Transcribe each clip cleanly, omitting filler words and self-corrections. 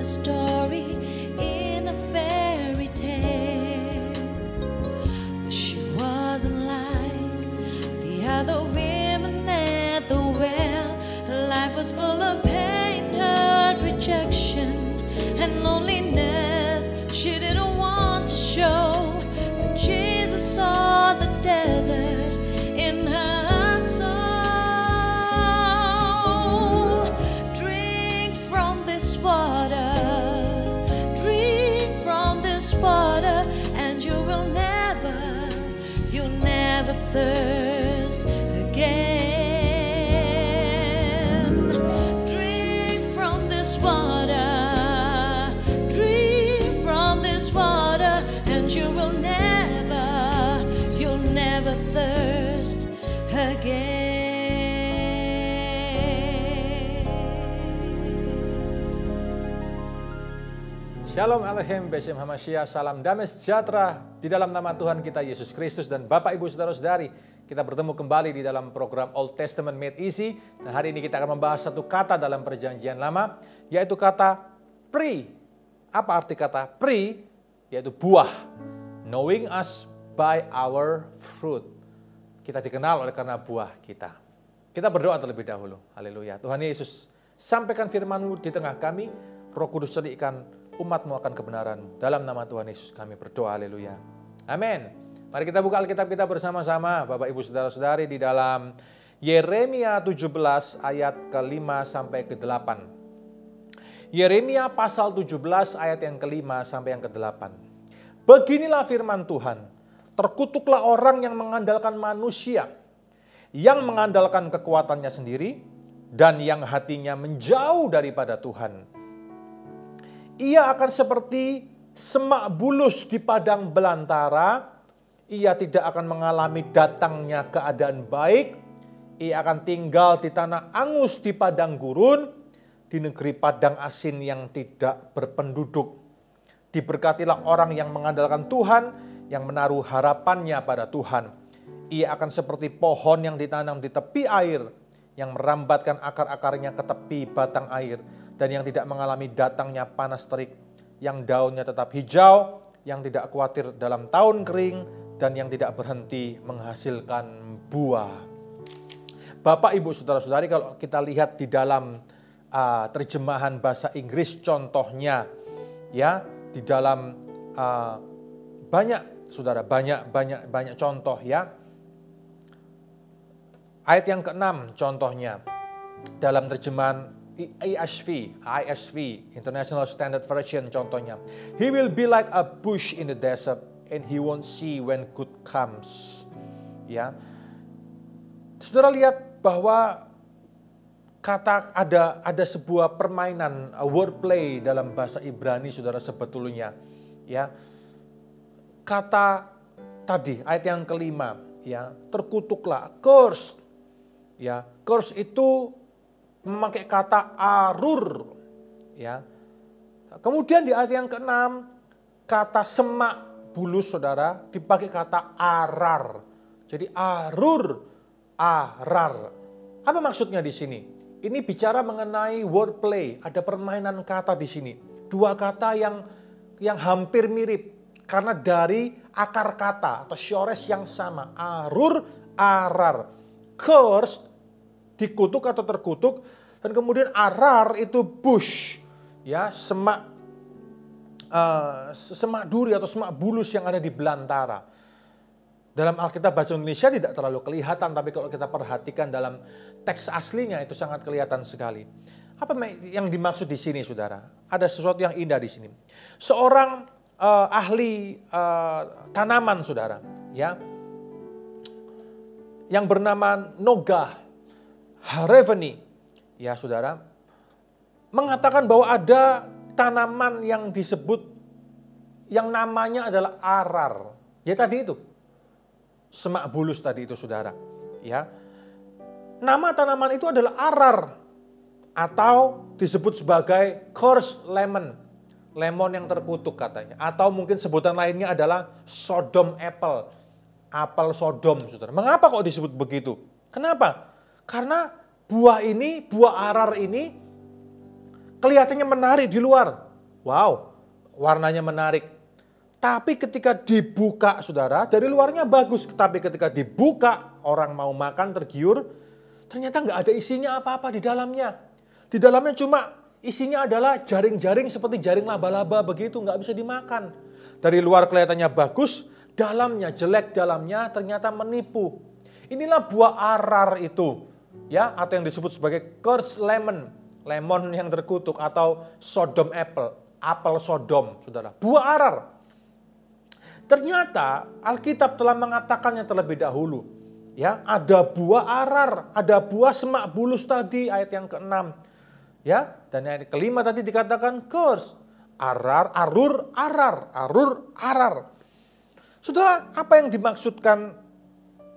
Story in a fairy tale. She wasn't like the other women at the well. Her life was full of pain, hurt, rejection, and loneliness she didn't want to show. But Jesus saw the desert in her soul. Drink from this water, water, and you'll never thirst again. Drink from this water, and you'll never thirst again. Shalom Aleichem, Besem Hamashiach, salam damai sejahtera di dalam nama Tuhan kita Yesus Kristus. Dan Bapak Ibu Saudara-saudari, kita bertemu kembali di dalam program Old Testament Made Easy. Dan hari ini kita akan membahas satu kata dalam perjanjian lama, yaitu kata pri. Apa arti kata pri? Yaitu buah. Knowing us by our fruit. Kita dikenal oleh karena buah kita. Kita berdoa terlebih dahulu. Haleluya. Tuhan Yesus, sampaikan firman-Mu di tengah kami. Roh Kudus cerdikan umat-Mu akan kebenaran. Dalam nama Tuhan Yesus kami berdoa, haleluya. Amin. Mari kita buka Alkitab kita bersama-sama, Bapak Ibu Saudara-saudari, di dalam Yeremia 17 ayat ke-5 sampai ke-8. Yeremia pasal 17 ayat yang ke-5 sampai yang ke-8. Beginilah firman Tuhan, terkutuklah orang yang mengandalkan manusia, yang mengandalkan kekuatannya sendiri, dan yang hatinya menjauh daripada Tuhan. Ia akan seperti semak bulus di padang belantara. Ia tidak akan mengalami datangnya keadaan baik. Ia akan tinggal di tanah angus di padang gurun, di negeri padang asin yang tidak berpenduduk. Diberkatilah orang yang mengandalkan Tuhan, yang menaruh harapannya pada Tuhan. Ia akan seperti pohon yang ditanam di tepi air, yang merambatkan akar-akarnya ke tepi batang air, dan yang tidak mengalami datangnya panas terik, yang daunnya tetap hijau, yang tidak khawatir dalam tahun kering, dan yang tidak berhenti menghasilkan buah. Bapak, Ibu, Saudara-saudari, kalau kita lihat di dalam terjemahan bahasa Inggris contohnya, ya, di dalam banyak contoh, ya. Ayat yang ke-6 contohnya dalam terjemahan ISV, International Standard Version contohnya. He will be like a bush in the desert and he won't see when good comes. Ya. Saudara lihat bahwa kata ada sebuah permainan wordplay dalam bahasa Ibrani, Saudara, sebetulnya. Ya. Kata tadi ayat yang ke-5, ya, terkutuklah, curse. Ya, curse itu memakai kata arur, ya. Kemudian di ayat yang ke-6 kata semak bulus, Saudara, dipakai kata arar. Jadi arur, arar. Apa maksudnya di sini? Ini bicara mengenai wordplay, ada permainan kata di sini. Dua kata yang hampir mirip karena dari akar kata atau syores yang sama, arur, arar. Curse dikutuk atau terkutuk, dan kemudian arar itu bush, ya, semak duri atau semak bulus yang ada di belantara. Dalam Alkitab bahasa Indonesia tidak terlalu kelihatan, tapi kalau kita perhatikan dalam teks aslinya itu sangat kelihatan sekali. Apa yang dimaksud di sini, Saudara? Ada sesuatu yang indah di sini. Seorang ahli tanaman, Saudara, ya, yang bernama Nogah Hareveni, ya, Saudara, mengatakan bahwa ada tanaman yang disebut, yang namanya adalah arar. Ya, tadi itu, semak bulus tadi itu, Saudara. Ya, nama tanaman itu adalah arar. Atau disebut sebagai cursed lemon. Lemon yang terkutuk katanya. Atau mungkin sebutan lainnya adalah Sodom apple. Apel Sodom, saudara. Mengapa kok disebut begitu? Kenapa? Karena buah ini, buah arar ini kelihatannya menarik di luar. Wow, warnanya menarik. Tapi ketika dibuka, saudara, dari luarnya bagus. Tapi ketika dibuka, orang mau makan tergiur, ternyata nggak ada isinya apa-apa di dalamnya. Di dalamnya cuma isinya adalah jaring-jaring seperti jaring laba-laba begitu, nggak bisa dimakan. Dari luar kelihatannya bagus, dalamnya jelek, dalamnya ternyata menipu. Inilah buah arar itu, ya, atau yang disebut sebagai cursed lemon, lemon yang terkutuk, atau Sodom apple, apel Sodom, saudara. Buah arar. Ternyata Alkitab telah mengatakannya terlebih dahulu. Ya, ada buah arar, ada buah semak bulus tadi, ayat yang ke-6. Ya, dan ayat ke-5 tadi dikatakan curse. Arar, arur, arar, arur, arar. Saudara, apa yang dimaksudkan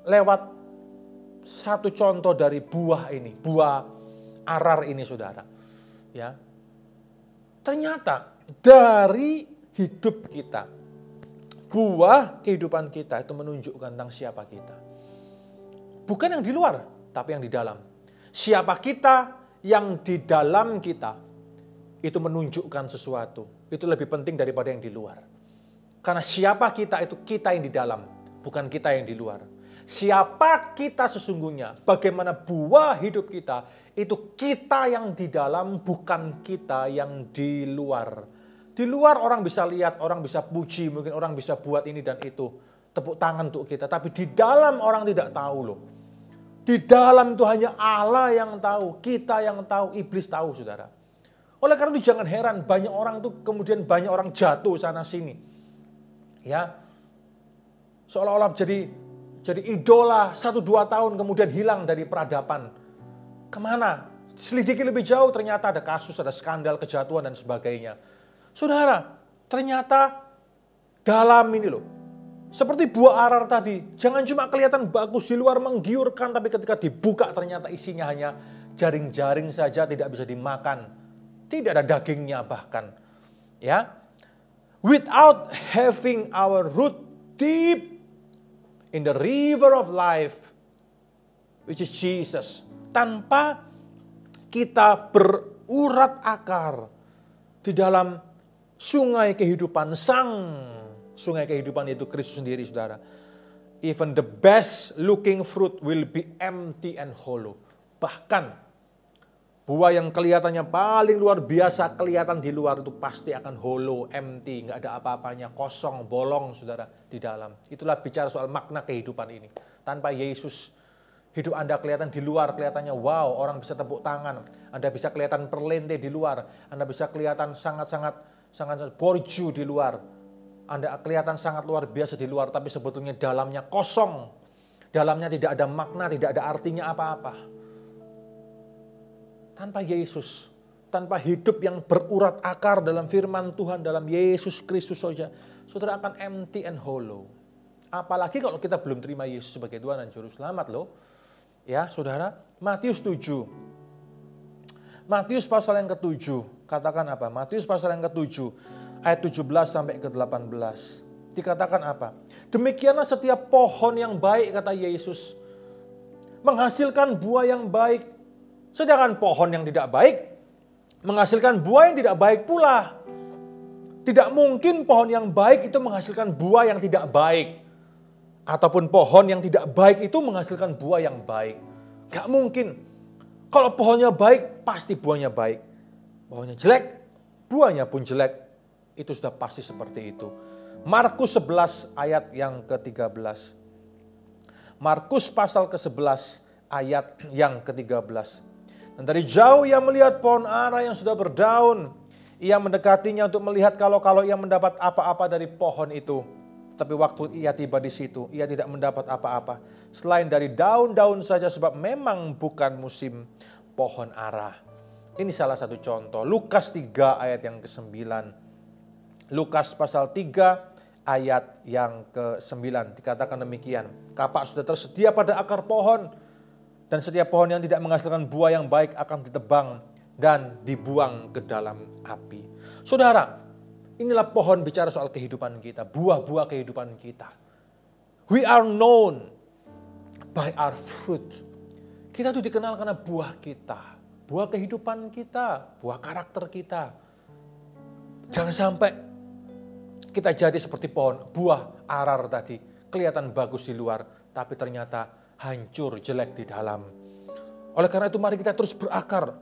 lewat satu contoh dari buah ini, buah arar ini, saudara? Ya, ternyata dari hidup kita, buah kehidupan kita itu menunjukkan tentang siapa kita. Bukan yang di luar, tapi yang di dalam. Siapa kita yang di dalam kita itu menunjukkan sesuatu. Itu lebih penting daripada yang di luar. Karena siapa kita itu kita yang di dalam, bukan kita yang di luar. Siapa kita sesungguhnya, bagaimana buah hidup kita, itu kita yang di dalam, bukan kita yang di luar. Di luar orang bisa lihat, orang bisa puji, mungkin orang bisa buat ini dan itu. Tepuk tangan untuk kita. Tapi di dalam orang tidak tahu loh. Di dalam itu hanya Allah yang tahu. Kita yang tahu, iblis tahu, saudara. Oleh karena itu jangan heran banyak orang tuh kemudian banyak orang jatuh sana sini. Ya. Seolah-olah jadi idola 1-2 tahun kemudian hilang dari peradaban. Kemana? Selidiki lebih jauh ternyata ada kasus, ada skandal, kejatuhan dan sebagainya. Saudara, ternyata dalam ini loh, seperti buah arar tadi, jangan cuma kelihatan bagus di luar menggiurkan, tapi ketika dibuka ternyata isinya hanya jaring-jaring saja, tidak bisa dimakan. Tidak ada dagingnya bahkan. Ya, without having our root deep in the river of life, which is Jesus. Tanpa kita berurat akar di dalam sungai kehidupan, sungai kehidupan itu Kristus sendiri, saudara. Even the best looking fruit will be empty and hollow. Bahkan buah yang kelihatannya paling luar biasa kelihatan di luar itu pasti akan hollow, empty, nggak ada apa-apanya, kosong, bolong, saudara, di dalam. Itulah bicara soal makna kehidupan ini. Tanpa Yesus, hidup Anda kelihatan di luar, kelihatannya wow, orang bisa tepuk tangan. Anda bisa kelihatan perlente di luar. Anda bisa kelihatan sangat borju di luar. Anda kelihatan sangat luar biasa di luar, tapi sebetulnya dalamnya kosong. Dalamnya tidak ada makna, tidak ada artinya apa-apa. Tanpa Yesus, tanpa hidup yang berurat akar dalam firman Tuhan, dalam Yesus Kristus saja, saudara akan empty and hollow. Apalagi kalau kita belum terima Yesus sebagai Tuhan dan Juru Selamat loh. Ya, saudara, Matius 7. Matius pasal yang ke-7, katakan apa? Matius pasal yang ke-7, ayat 17 sampai ke-18. Dikatakan apa? Demikianlah setiap pohon yang baik, kata Yesus, menghasilkan buah yang baik. Sedangkan pohon yang tidak baik, menghasilkan buah yang tidak baik pula. Tidak mungkin pohon yang baik itu menghasilkan buah yang tidak baik. Ataupun pohon yang tidak baik itu menghasilkan buah yang baik. Gak mungkin. Kalau pohonnya baik, pasti buahnya baik. Pohonnya jelek, buahnya pun jelek. Itu sudah pasti seperti itu. Markus 11 ayat yang ke-13. Markus pasal ke-11 ayat yang ke-13. Dan dari jauh ia melihat pohon ara yang sudah berdaun. Ia mendekatinya untuk melihat kalau ia mendapat apa-apa dari pohon itu. Tapi waktu ia tiba di situ, ia tidak mendapat apa-apa. Selain dari daun-daun saja, sebab memang bukan musim pohon ara. Ini salah satu contoh. Lukas 3 ayat yang ke-9. Lukas pasal 3 ayat yang ke-9. Dikatakan demikian. Kapak sudah tersedia pada akar pohon. Dan setiap pohon yang tidak menghasilkan buah yang baik akan ditebang dan dibuang ke dalam api. Saudara, inilah pohon bicara soal kehidupan kita, buah-buah kehidupan kita. We are known by our fruit. Kita tuh dikenal karena buah kita, buah kehidupan kita, buah karakter kita. Jangan sampai kita jadi seperti pohon buah arar tadi, kelihatan bagus di luar, tapi ternyata hancur, jelek di dalam. Oleh karena itu mari kita terus berakar,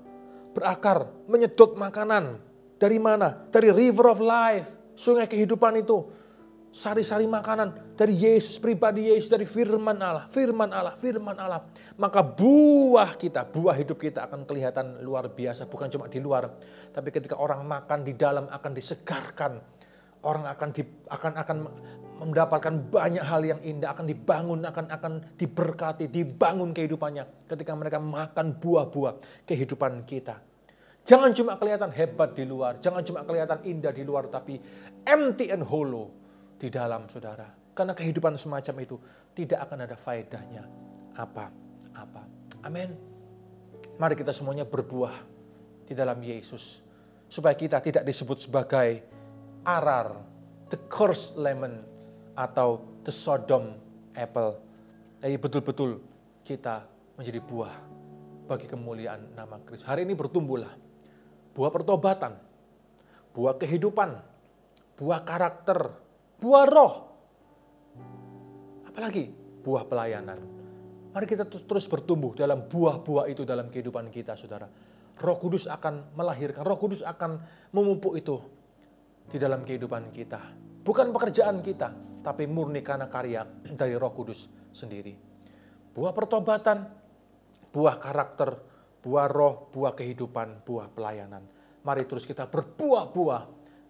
menyedot makanan. Dari mana? Dari river of life, sungai kehidupan itu. Sari-sari makanan dari Yesus, pribadi Yesus, dari firman Allah. Maka buah hidup kita akan kelihatan luar biasa. Bukan cuma di luar, tapi ketika orang makan di dalam akan disegarkan. Orang akan mendapatkan banyak hal yang indah, akan dibangun, akan diberkati, dibangun kehidupannya. Ketika mereka makan buah-buah kehidupan kita. Jangan cuma kelihatan hebat di luar, jangan cuma kelihatan indah di luar, tapi empty and hollow di dalam, saudara. Karena kehidupan semacam itu tidak akan ada faedahnya apa-apa. Amin. Mari kita semuanya berbuah di dalam Yesus. Supaya kita tidak disebut sebagai arar, the cursed lemon, atau the Sodom apple. Tapi betul-betul kita menjadi buah bagi kemuliaan nama Kristus. Hari ini bertumbuhlah. Buah pertobatan, buah kehidupan, buah karakter, buah roh. Apalagi buah pelayanan. Mari kita terus bertumbuh dalam buah-buah itu dalam kehidupan kita, saudara. Roh Kudus akan melahirkan, Roh Kudus akan memupuk itu di dalam kehidupan kita. Bukan pekerjaan kita, tapi murni karena karya dari Roh Kudus sendiri. Buah pertobatan, buah karakter, buah roh, buah kehidupan, buah pelayanan. Mari terus kita berbuah-buah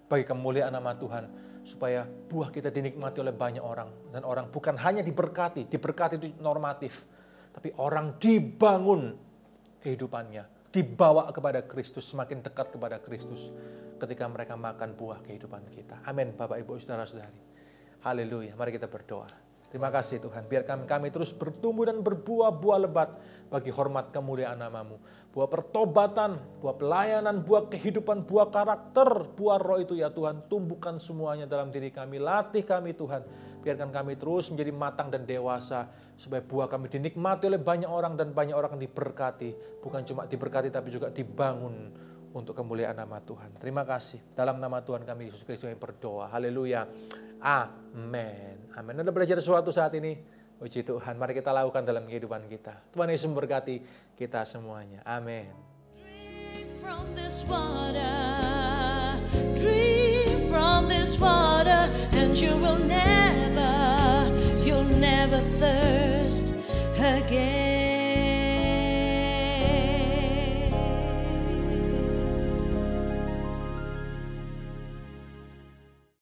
bagi kemuliaan nama Tuhan. Supaya buah kita dinikmati oleh banyak orang. Dan orang bukan hanya diberkati itu normatif. Tapi orang dibangun kehidupannya. Dibawa kepada Kristus, semakin dekat kepada Kristus. Ketika mereka makan buah kehidupan kita. Amin, Bapak, Ibu, Saudara-saudari. Haleluya, mari kita berdoa. Terima kasih Tuhan, biarkan kami terus bertumbuh dan berbuah-buah lebat bagi hormat kemuliaan nama-Mu. Buah pertobatan, buah pelayanan, buah kehidupan, buah karakter, buah roh itu ya Tuhan. Tumbuhkan semuanya dalam diri kami, latih kami Tuhan. Biarkan kami terus menjadi matang dan dewasa, supaya buah kami dinikmati oleh banyak orang dan banyak orang diberkati. Bukan cuma diberkati tapi juga dibangun untuk kemuliaan nama Tuhan. Terima kasih. Dalam nama Tuhan kami Yesus Kristus yang berdoa. Haleluya. Amin. Amin. Anda belajar sesuatu saat ini? Puji Tuhan. Mari kita lakukan dalam kehidupan kita. Tuhan Yesus memberkati kita semuanya. Amin. From this one.